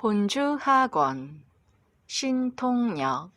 본주하권 신통역.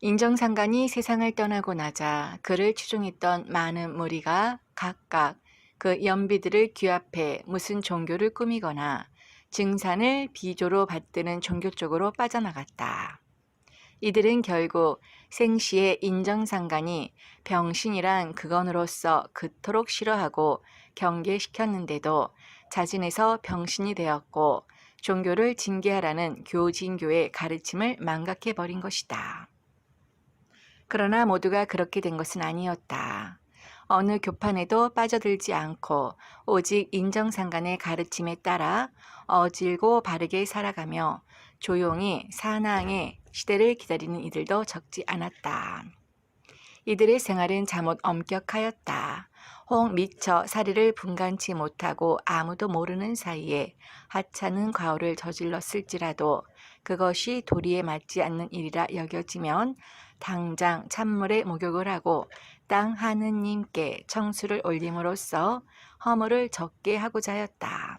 인정상간이 세상을 떠나고 나자 그를 추종했던 많은 무리가 각각 그 연비들을 귀합해 무슨 종교를 꾸미거나 증산을 비조로 받드는 종교 쪽으로 빠져나갔다. 이들은 결국 생시에 인정상간이 병신이란 그건으로서 그토록 싫어하고 경계시켰는데도 자진해서 병신이 되었고 종교를 징계하라는 교진교의 가르침을 망각해버린 것이다. 그러나 모두가 그렇게 된 것은 아니었다. 어느 교판에도 빠져들지 않고 오직 인정상간의 가르침에 따라 어질고 바르게 살아가며 조용히 사나의 시대를 기다리는 이들도 적지 않았다. 이들의 생활은 잠옷 엄격하였다. 혹 미처 사리를 분간치 못하고 아무도 모르는 사이에 하찮은 과오를 저질렀을지라도 그것이 도리에 맞지 않는 일이라 여겨지면 당장 찬물에 목욕을 하고 땅 하느님께 청수를 올림으로써 허물을 적게 하고자 하였다.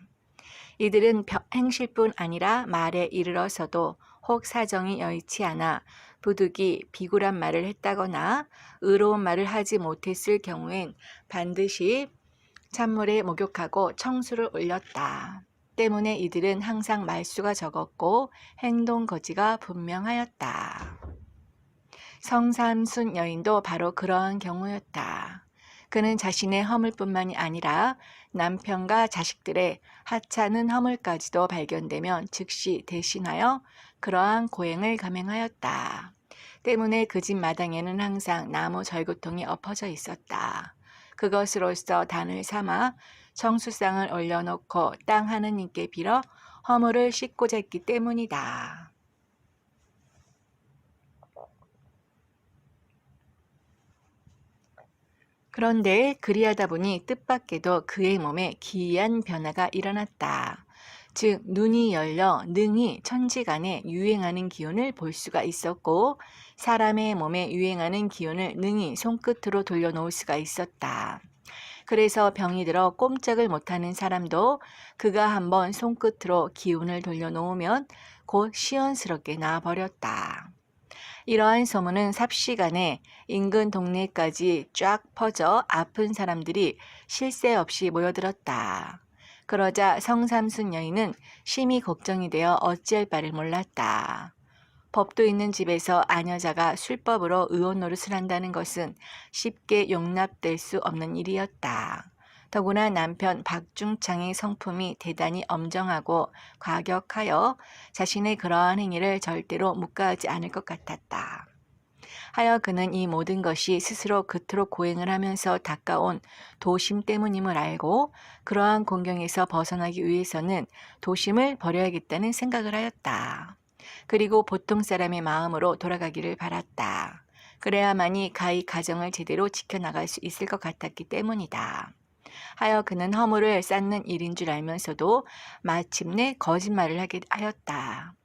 이들은 행실뿐 아니라 말에 이르러서도 혹 사정이 여의치 않아 부득이 비굴한 말을 했다거나 의로운 말을 하지 못했을 경우엔 반드시 찬물에 목욕하고 청수를 올렸다. 때문에 이들은 항상 말수가 적었고 행동 거지가 분명하였다. 성삼순 여인도 바로 그러한 경우였다. 그는 자신의 허물뿐만이 아니라 남편과 자식들의 하찮은 허물까지도 발견되면 즉시 대신하여 그러한 고행을 감행하였다. 때문에 그 집 마당에는 항상 나무 절구통이 엎어져 있었다. 그것으로서 단을 삼아 청수상을 올려놓고 땅 하느님께 빌어 허물을 씻고자 했기 때문이다. 그런데 그리하다 보니 뜻밖에도 그의 몸에 기이한 변화가 일어났다. 즉 눈이 열려 능히 천지간에 유행하는 기운을 볼 수가 있었고 사람의 몸에 유행하는 기운을 능히 손끝으로 돌려놓을 수가 있었다. 그래서 병이 들어 꼼짝을 못하는 사람도 그가 한번 손끝으로 기운을 돌려놓으면 곧 시원스럽게 나아버렸다. 이러한 소문은 삽시간에 인근 동네까지 쫙 퍼져 아픈 사람들이 쉴 새 없이 모여들었다. 그러자 성삼순 여인은 심히 걱정이 되어 어찌할 바를 몰랐다. 법도 있는 집에서 아녀자가 술법으로 의원 노릇을 한다는 것은 쉽게 용납될 수 없는 일이었다. 더구나 남편 박중창의 성품이 대단히 엄정하고 과격하여 자신의 그러한 행위를 절대로 묵과하지 않을 것 같았다. 하여 그는 이 모든 것이 스스로 그토록 고행을 하면서 닦아온 도심 때문임을 알고 그러한 공경에서 벗어나기 위해서는 도심을 버려야겠다는 생각을 하였다. 그리고 보통 사람의 마음으로 돌아가기를 바랐다. 그래야만이 가히 가정을 제대로 지켜나갈 수 있을 것 같았기 때문이다. 하여 그는 허물을 쌓는 일인 줄 알면서도 마침내 거짓말을 하게 하였다.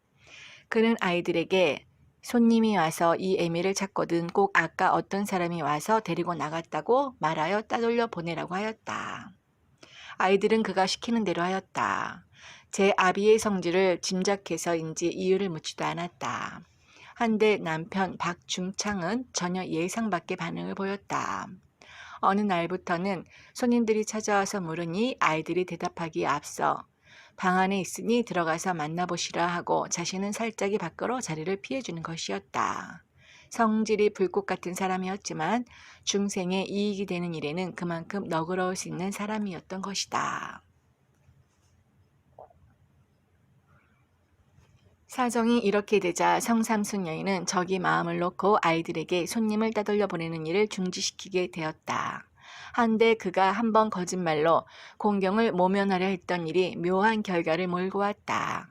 그는 아이들에게 손님이 와서 이 애미를 찾거든 꼭 아까 어떤 사람이 와서 데리고 나갔다고 말하여 따돌려 보내라고 하였다. 아이들은 그가 시키는 대로 하였다. 제 아비의 성질을 짐작해서인지 이유를 묻지도 않았다. 한데 남편 박중창은 전혀 예상 밖의 반응을 보였다. 어느 날부터는 손님들이 찾아와서 물으니 아이들이 대답하기에 앞서 방 안에 있으니 들어가서 만나보시라 하고 자신은 살짝이 밖으로 자리를 피해주는 것이었다. 성질이 불꽃 같은 사람이었지만 중생에 이익이 되는 일에는 그만큼 너그러울 수 있는 사람이었던 것이다. 사정이 이렇게 되자 성삼순 여인은 저기 마음을 놓고 아이들에게 손님을 따돌려 보내는 일을 중지시키게 되었다. 한데 그가 한번 거짓말로 공경을 모면하려 했던 일이 묘한 결과를 몰고 왔다.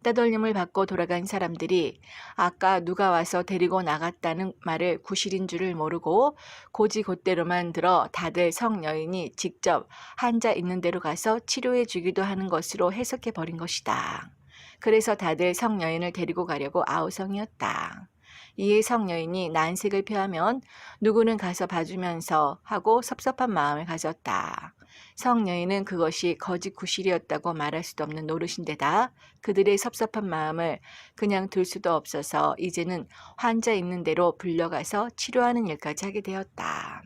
따돌림을 받고 돌아간 사람들이 아까 누가 와서 데리고 나갔다는 말을 구실인 줄을 모르고 고지곧대로만 들어 다들 성여인이 직접 환자 있는 데로 가서 치료해 주기도 하는 것으로 해석해 버린 것이다. 그래서 다들 성여인을 데리고 가려고 아우성이었다. 이에 성여인이 난색을 표하면 누구는 가서 봐주면서 하고 섭섭한 마음을 가졌다. 성여인은 그것이 거짓 구실이었다고 말할 수도 없는 노릇인데다 그들의 섭섭한 마음을 그냥 둘 수도 없어서 이제는 환자 있는 대로 불려가서 치료하는 일까지 하게 되었다.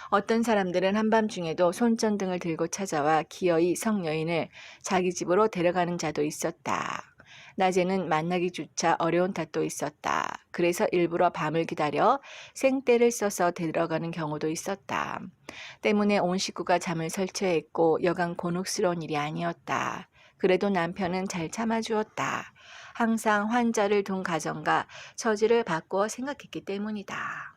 어떤 사람들은 한밤중에도 손전등을 들고 찾아와 기어이 성여인을 자기 집으로 데려가는 자도 있었다. 낮에는 만나기조차 어려운 탓도 있었다. 그래서 일부러 밤을 기다려 생떼를 써서 데려가는 경우도 있었다. 때문에 온 식구가 잠을 설쳐했고 여간 곤혹스러운 일이 아니었다. 그래도 남편은 잘 참아주었다. 항상 환자를 둔 가정과 처지를 바꾸어 생각했기 때문이다.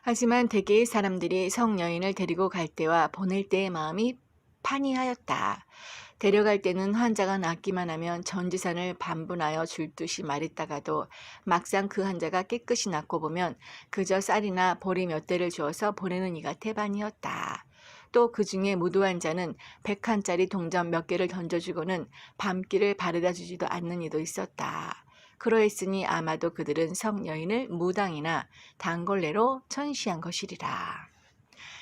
하지만 대개의 사람들이 성여인을 데리고 갈 때와 보낼 때의 마음이 판이하였다. 데려갈 때는 환자가 낫기만 하면 전 재산을 반분하여 줄 듯이 말했다가도 막상 그 환자가 깨끗이 낫고 보면 그저 쌀이나 보리 몇 대를 주어서 보내는 이가 태반이었다. 또 그 중에 무도한 자는 100칸짜리 동전 몇 개를 던져주고는 밤길을 바래다 주지도 않는 이도 있었다. 그러했으니 아마도 그들은 성여인을 무당이나 단골레로 천시한 것이리라.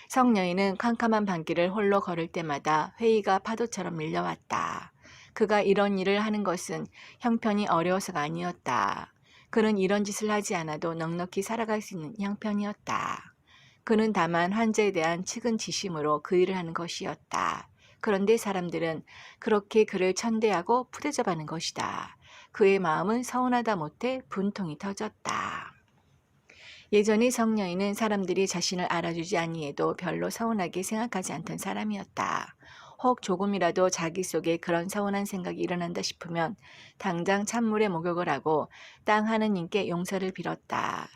성여인은 캄캄한 밤길을 홀로 걸을 때마다 회의가 파도처럼 밀려왔다. 그가 이런 일을 하는 것은 형편이 어려워서가 아니었다. 그는 이런 짓을 하지 않아도 넉넉히 살아갈 수 있는 형편이었다. 그는 다만 환자에 대한 측은지심으로 그 일을 하는 것이었다. 그런데 사람들은 그렇게 그를 천대하고 푸대접하는 것이다. 그의 마음은 서운하다 못해 분통이 터졌다. 예전의 성여인은 사람들이 자신을 알아주지 아니해도 별로 서운하게 생각하지 않던 사람이었다. 혹 조금이라도 자기 속에 그런 서운한 생각이 일어난다 싶으면 당장 찬물에 목욕을 하고 땅 하느님께 용서를 빌었다.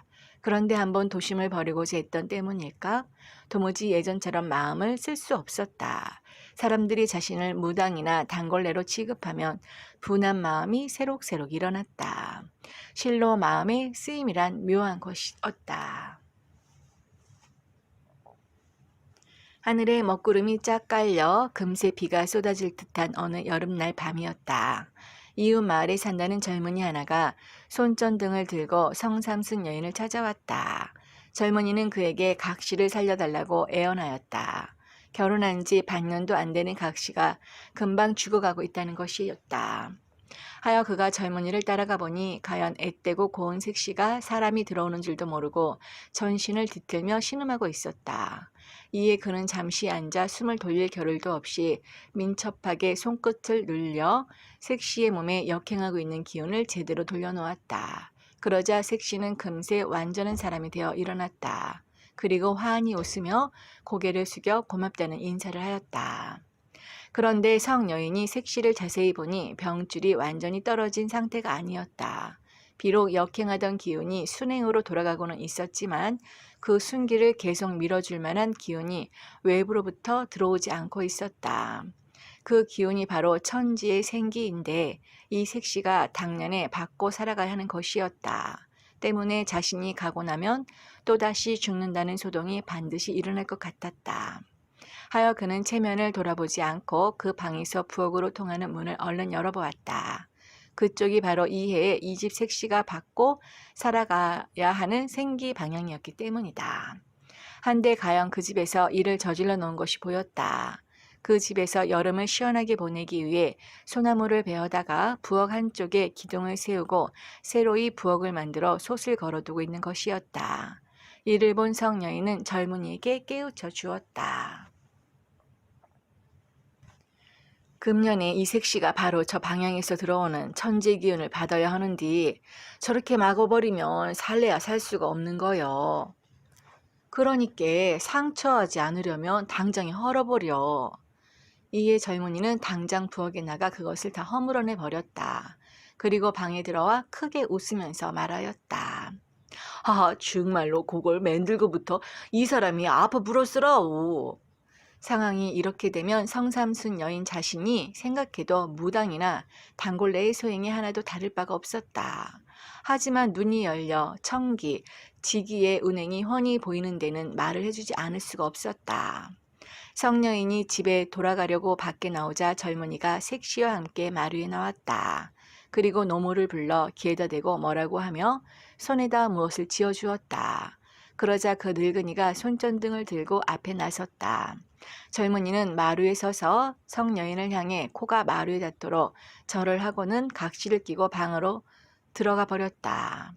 그런데 한번 도심을 버리고자 했던 때문일까? 도무지 예전처럼 마음을 쓸 수 없었다. 사람들이 자신을 무당이나 단골레로 취급하면 분한 마음이 새록새록 일어났다. 실로 마음의 쓰임이란 묘한 것이었다. 하늘에 먹구름이 쫙 깔려 금세 비가 쏟아질 듯한 어느 여름날 밤이었다. 이웃 마을에 산다는 젊은이 하나가 손전등을 들고 성삼순 여인을 찾아왔다. 젊은이는 그에게 각시를 살려달라고 애원하였다. 결혼한 지 반년도 안 되는 각시가 금방 죽어가고 있다는 것이었다. 하여 그가 젊은이를 따라가 보니 과연 앳되고 고운 색시가 사람이 들어오는 줄도 모르고 전신을 뒤틀며 신음하고 있었다. 이에 그는 잠시 앉아 숨을 돌릴 겨를도 없이 민첩하게 손끝을 늘려 색시의 몸에 역행하고 있는 기운을 제대로 돌려놓았다. 그러자 색시는 금세 완전한 사람이 되어 일어났다. 그리고 환히 웃으며 고개를 숙여 고맙다는 인사를 하였다. 그런데 성여인이 색시를 자세히 보니 병줄이 완전히 떨어진 상태가 아니었다. 비록 역행하던 기운이 순행으로 돌아가고는 있었지만 그 순기를 계속 밀어줄 만한 기운이 외부로부터 들어오지 않고 있었다. 그 기운이 바로 천지의 생기인데 이 색시가 당년에 받고 살아가야 하는 것이었다. 때문에 자신이 가고 나면 또다시 죽는다는 소동이 반드시 일어날 것 같았다. 하여 그는 체면을 돌아보지 않고 그 방에서 부엌으로 통하는 문을 얼른 열어보았다. 그쪽이 바로 이해에 이 집 색시가 받고 살아가야 하는 생기 방향이었기 때문이다. 한데 과연 그 집에서 일을 저질러 놓은 것이 보였다. 그 집에서 여름을 시원하게 보내기 위해 소나무를 베어다가 부엌 한쪽에 기둥을 세우고 새로이 부엌을 만들어 솥을 걸어두고 있는 것이었다. 이를 본 성여인은 젊은이에게 깨우쳐 주었다. 금년에 이 색시가 바로 저 방향에서 들어오는 천재 기운을 받아야 하는데 저렇게 막아버리면 살래야 살 수가 없는 거요. 그러니까 상처하지 않으려면 당장에 헐어버려. 이에 젊은이는 당장 부엌에 나가 그것을 다 허물어내 버렸다. 그리고 방에 들어와 크게 웃으면서 말하였다. 정말로 그걸 만들고부터 이 사람이 아파 불었으라오. 상황이 이렇게 되면 성삼순 여인 자신이 생각해도 무당이나 단골레의 소행이 하나도 다를 바가 없었다. 하지만 눈이 열려 청기, 지기의 운행이 훤히 보이는 데는 말을 해주지 않을 수가 없었다. 성여인이 집에 돌아가려고 밖에 나오자 젊은이가 색시와 함께 마루에 나왔다. 그리고 노모를 불러 귀에다 대고 뭐라고 하며 손에다 무엇을 쥐어주었다. 그러자 그 늙은이가 손전등을 들고 앞에 나섰다. 젊은이는 마루에 서서 성여인을 향해 코가 마루에 닿도록 절을 하고는 각시를 끼고 방으로 들어가 버렸다.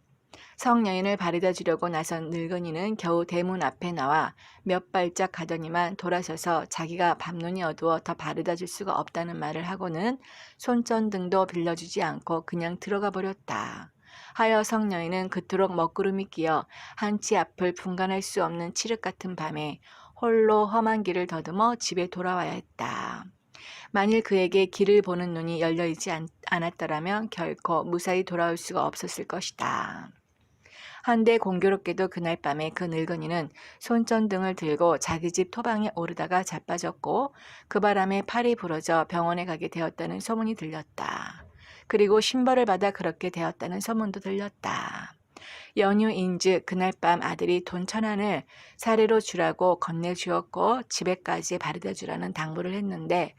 성여인을 바래다 주려고 나선 늙은이는 겨우 대문 앞에 나와 몇 발짝 가더니만 돌아서서 자기가 밤눈이 어두워 더 바래다 줄 수가 없다는 말을 하고는 손전등도 빌려주지 않고 그냥 들어가 버렸다. 하여 성여인은 그토록 먹구름이 끼어 한치 앞을 분간할 수 없는 칠흑 같은 밤에 홀로 험한 길을 더듬어 집에 돌아와야 했다. 만일 그에게 길을 보는 눈이 열려있지 않았더라면 결코 무사히 돌아올 수가 없었을 것이다. 한데 공교롭게도 그날 밤에 그 늙은이는 손전등을 들고 자기 집 토방에 오르다가 자빠졌고 그 바람에 팔이 부러져 병원에 가게 되었다는 소문이 들렸다. 그리고 신벌을 받아 그렇게 되었다는 소문도 들렸다. 연휴인즉 그날 밤 아들이 돈 1,000원을 사례로 주라고 건네주었고 집에까지 바래다 주라는 당부를 했는데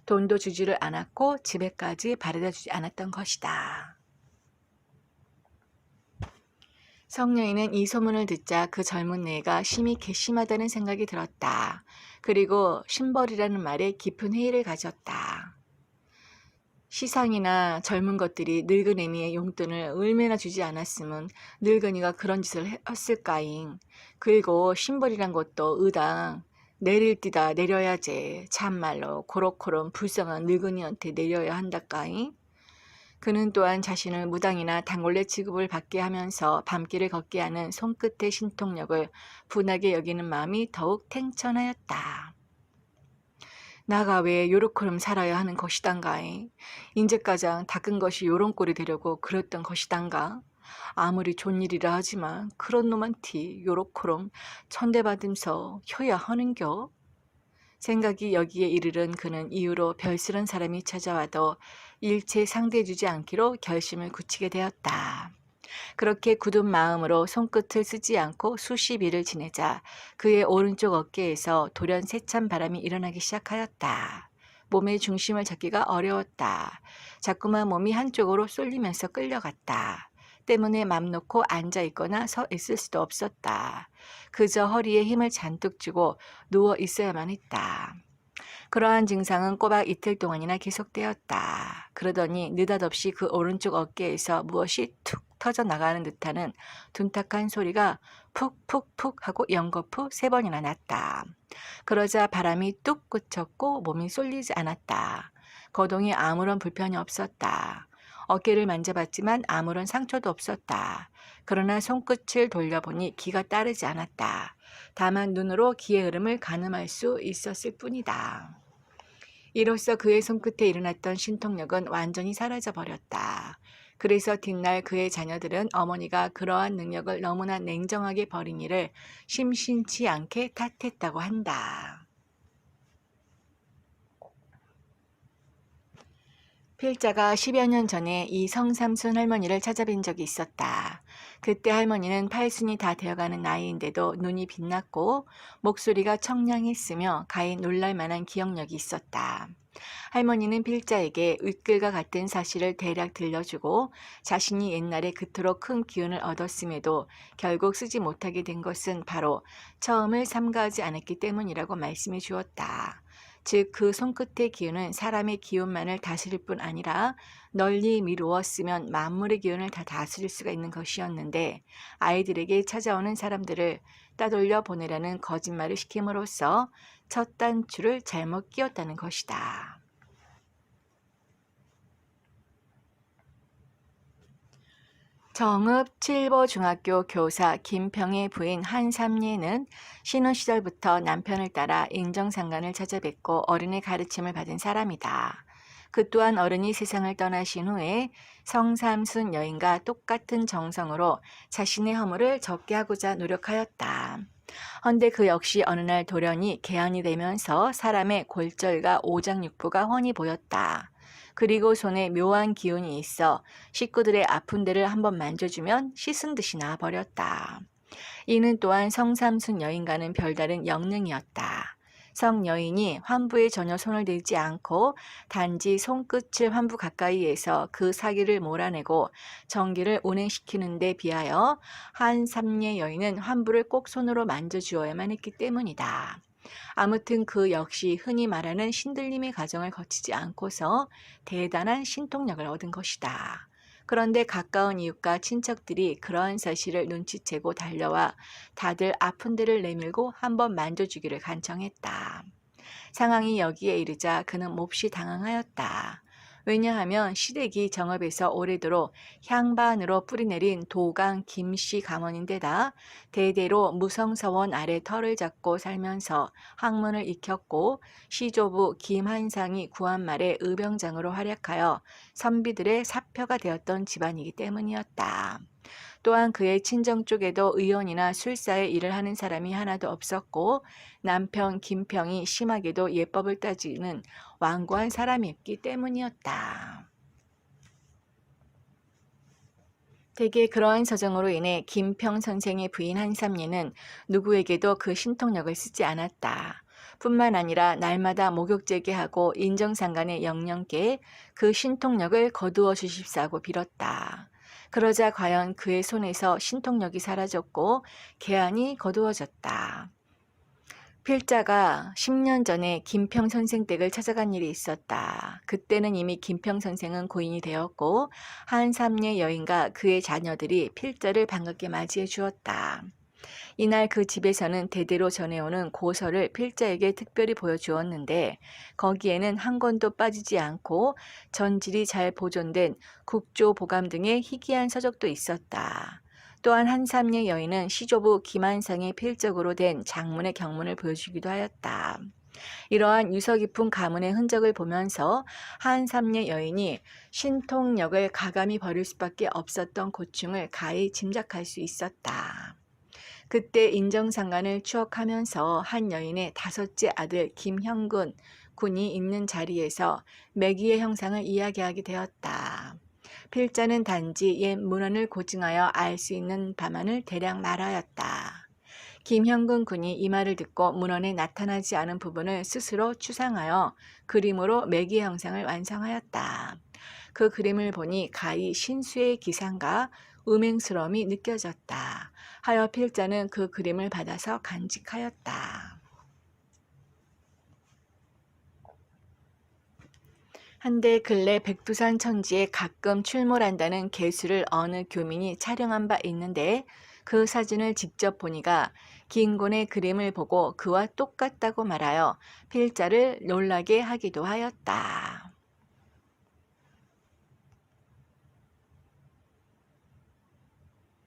돈도 주지를 않았고 집에까지 바래다 주지 않았던 것이다. 성여인은 이 소문을 듣자 그 젊은 내가 심히 괘씸하다는 생각이 들었다. 그리고 신벌이라는 말에 깊은 회의를 가졌다. 시상이나 젊은 것들이 늙은애미의 용돈을 얼마나 주지 않았으면 늙은이가 그런 짓을 했을까잉. 그리고 신벌이란 것도 의당 내릴 띠다 내려야지. 참말로 고로코름 불쌍한 늙은이한테 내려야 한다까잉. 그는 또한 자신을 무당이나 단골레 취급을 받게 하면서 밤길을 걷게 하는 손끝의 신통력을 분하게 여기는 마음이 더욱 탱천하였다. 나가 왜 요렇게럼 살아야 하는 것이단가에. 인제가장 닦은 것이 요런 꼴이 되려고 그랬던 것이단가. 아무리 좋은 일이라 하지만 그런 놈한테 요렇게럼 천대받으면서 효야 하는겨. 생각이 여기에 이르른 그는 이후로 별스런 사람이 찾아와도 일체 상대해주지 않기로 결심을 굳히게 되었다. 그렇게 굳은 마음으로 손끝을 쓰지 않고 수십 일을 지내자 그의 오른쪽 어깨에서 돌연 세찬 바람이 일어나기 시작하였다. 몸의 중심을 잡기가 어려웠다. 자꾸만 몸이 한쪽으로 쏠리면서 끌려갔다. 때문에 맘 놓고 앉아있거나 서 있을 수도 없었다. 그저 허리에 힘을 잔뜩 주고 누워 있어야만 했다. 그러한 증상은 꼬박 이틀 동안이나 계속되었다. 그러더니 느닷없이 그 오른쪽 어깨에서 무엇이 툭 터져 나가는 듯하는 둔탁한 소리가 푹푹푹 하고 연거푸 3번이나 났다. 그러자 바람이 뚝 그쳤고 몸이 쏠리지 않았다. 거동에 아무런 불편이 없었다. 어깨를 만져봤지만 아무런 상처도 없었다. 그러나 손끝을 돌려보니 기가 따르지 않았다. 다만 눈으로 기의 흐름을 가늠할 수 있었을 뿐이다. 이로써 그의 손끝에 일어났던 신통력은 완전히 사라져버렸다. 그래서 뒷날 그의 자녀들은 어머니가 그러한 능력을 너무나 냉정하게 버린 일을 심심치 않게 탓했다고 한다. 필자가 10여 년 전에 이 성삼순 할머니를 찾아뵌 적이 있었다. 그때 할머니는 팔순이 다 되어가는 나이인데도 눈이 빛났고 목소리가 청량했으며 가히 놀랄만한 기억력이 있었다. 할머니는 필자에게 윗글과 같은 사실을 대략 들려주고 자신이 옛날에 그토록 큰 기운을 얻었음에도 결국 쓰지 못하게 된 것은 바로 처음을 삼가하지 않았기 때문이라고 말씀해 주었다. 즉 그 손끝의 기운은 사람의 기운만을 다스릴 뿐 아니라 널리 미루었으면 만물의 기운을 다 다스릴 수가 있는 것이었는데 아이들에게 찾아오는 사람들을 따돌려 보내라는 거짓말을 시킴으로써 첫 단추를 잘못 끼웠다는 것이다. 정읍 칠보중학교 교사 김평의 부인 한삼예는 신혼 시절부터 남편을 따라 인정상간을 찾아뵙고 어른의 가르침을 받은 사람이다. 그 또한 어른이 세상을 떠나신 후에 성삼순 여인과 똑같은 정성으로 자신의 허물을 적게 하고자 노력하였다. 헌데 그 역시 어느 날 돌연히 개안이 되면서 사람의 골절과 오장육부가 훤히 보였다. 그리고 손에 묘한 기운이 있어 식구들의 아픈 데를 한번 만져주면 씻은 듯이 나아버렸다. 이는 또한 성삼순 여인과는 별다른 영능이었다. 성 여인이 환부에 전혀 손을 대지 않고 단지 손끝을 환부 가까이에서 그 사기를 몰아내고 정기를 운행시키는 데 비하여 한 삼례 여인은 환부를 꼭 손으로 만져주어야만 했기 때문이다. 아무튼 그 역시 흔히 말하는 신들림의 과정을 거치지 않고서 대단한 신통력을 얻은 것이다. 그런데 가까운 이웃과 친척들이 그러한 사실을 눈치채고 달려와 다들 아픈 데를 내밀고 한번 만져주기를 간청했다. 상황이 여기에 이르자 그는 몹시 당황하였다. 왜냐하면 시댁이 정읍에서 오래도록 향반으로 뿌리내린 도강 김씨 가문인데다 대대로 무성서원 아래 터를 잡고 살면서 학문을 익혔고 시조부 김한상이 구한 말에 의병장으로 활약하여 선비들의 사표가 되었던 집안이기 때문이었다. 또한 그의 친정 쪽에도 의원이나 술사의 일을 하는 사람이 하나도 없었고 남편 김평이 심하게도 예법을 따지는 완고한 사람이었기 때문이었다. 대개 그러한 사정으로 인해 김평 선생의 부인 한삼례는 누구에게도 그 신통력을 쓰지 않았다. 뿐만 아니라 날마다 목욕제게하고 인정상간의 영령께 그 신통력을 거두어 주십사고 빌었다. 그러자 과연 그의 손에서 신통력이 사라졌고 개안이 거두어졌다. 필자가 10년 전에 김평 선생 댁을 찾아간 일이 있었다. 그때는 이미 김평 선생은 고인이 되었고 한 삼례 여인과 그의 자녀들이 필자를 반갑게 맞이해 주었다. 이날 그 집에서는 대대로 전해오는 고서를 필자에게 특별히 보여주었는데 거기에는 한 권도 빠지지 않고 전질이 잘 보존된 국조 보감 등의 희귀한 서적도 있었다. 또한 한 삼례 여인은 시조부 김한상의 필적으로 된 장문의 경문을 보여주기도 하였다. 이러한 유서 깊은 가문의 흔적을 보면서 한 삼례 여인이 신통력을 가감히 버릴 수밖에 없었던 고충을 가히 짐작할 수 있었다. 그때 인정상간을 추억하면서 한 여인의 다섯째 아들 김형군 군이 있는 자리에서 매기의 형상을 이야기하게 되었다. 필자는 단지 옛 문헌을 고증하여 알 수 있는 바만을 대략 말하였다. 김형근 군이 이 말을 듣고 문헌에 나타나지 않은 부분을 스스로 추상하여 그림으로 매기의 형상을 완성하였다. 그 그림을 보니 가히 신수의 기상과 음행스러움이 느껴졌다. 하여 필자는 그 그림을 받아서 간직하였다. 한데 근래 백두산 천지에 가끔 출몰한다는 개수를 어느 교민이 촬영한 바 있는데 그 사진을 직접 보니까 김군의 그림을 보고 그와 똑같다고 말하여 필자를 놀라게 하기도 하였다.